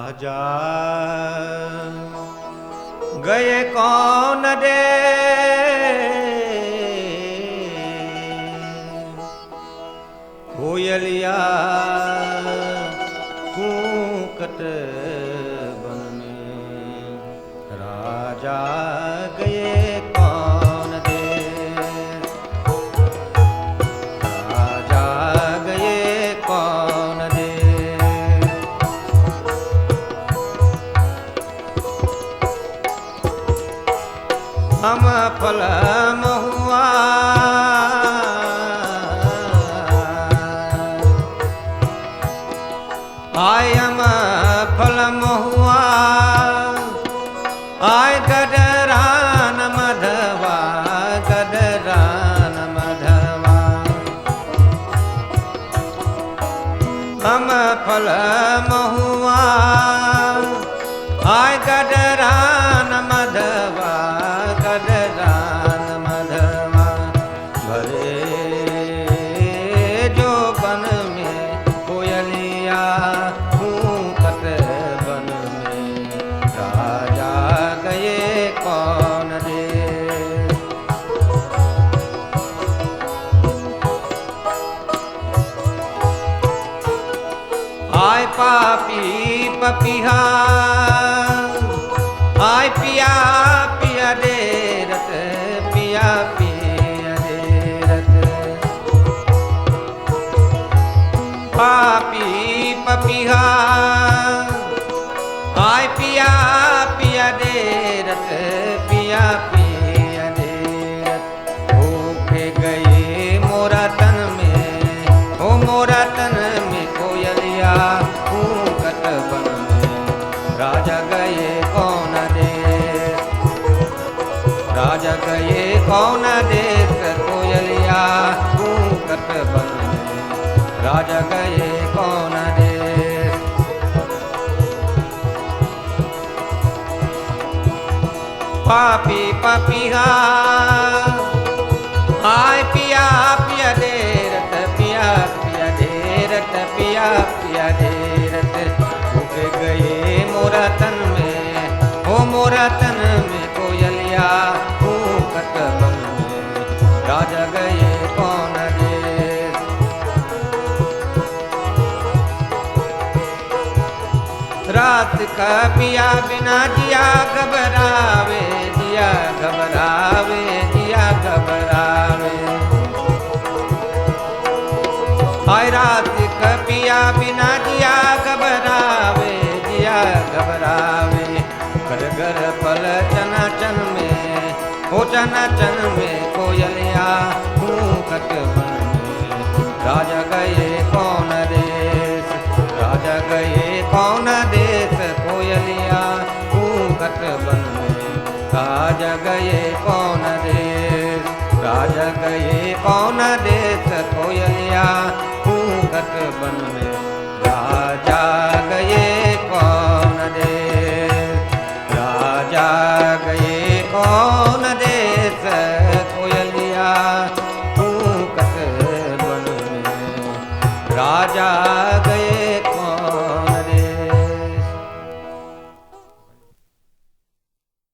राजा गए कौन दे कोयलिया कूकट बन में राजा गए कौन दे राजा गए कौन दे हम फल महुआ आय हम फल महुआ आय गडरान मधवा गडरान मधवा हम फल महुआ आय गडरान मधवा गडरान मधवा भरे जो बन में कोयलिया कूकट बन में राजा गए कौन दे आय पापी पपिहा आय पिया पिया दे रत पिया पिया दे रत पापी पपिहा आय पिया पिया दे रत पिया पिया दे रत होके गए मोरा तन में ओ मोरा तन में कोयलिया कूकट बन में राजा गए कौन देश राजा गए कौन देश कोयलिया कूकट बन में राजा गए कौन देश पापी पपिहा आय पिया पिया दे रत पिया पिया दे रत पिया पिया दे रत होके गए मोरा तन में ओ मोरा तन में कोयलिया कूकट बन में राजा गए कौन देश रात का पिया बिना जिया घबरावे जिया घबरावे जिया घबरावे हाय रात का पिया बिना जिया घबरावे जिया घबरावे घर घर पल चना चन में हो चना चन में कोयलिया कूकट बन में राजा गए कौन देश राजा गए कौन देश कोयलिया कूकट बन में राजा गए कौन देश राजा गए कौन देश कोयलिया कूकट बन में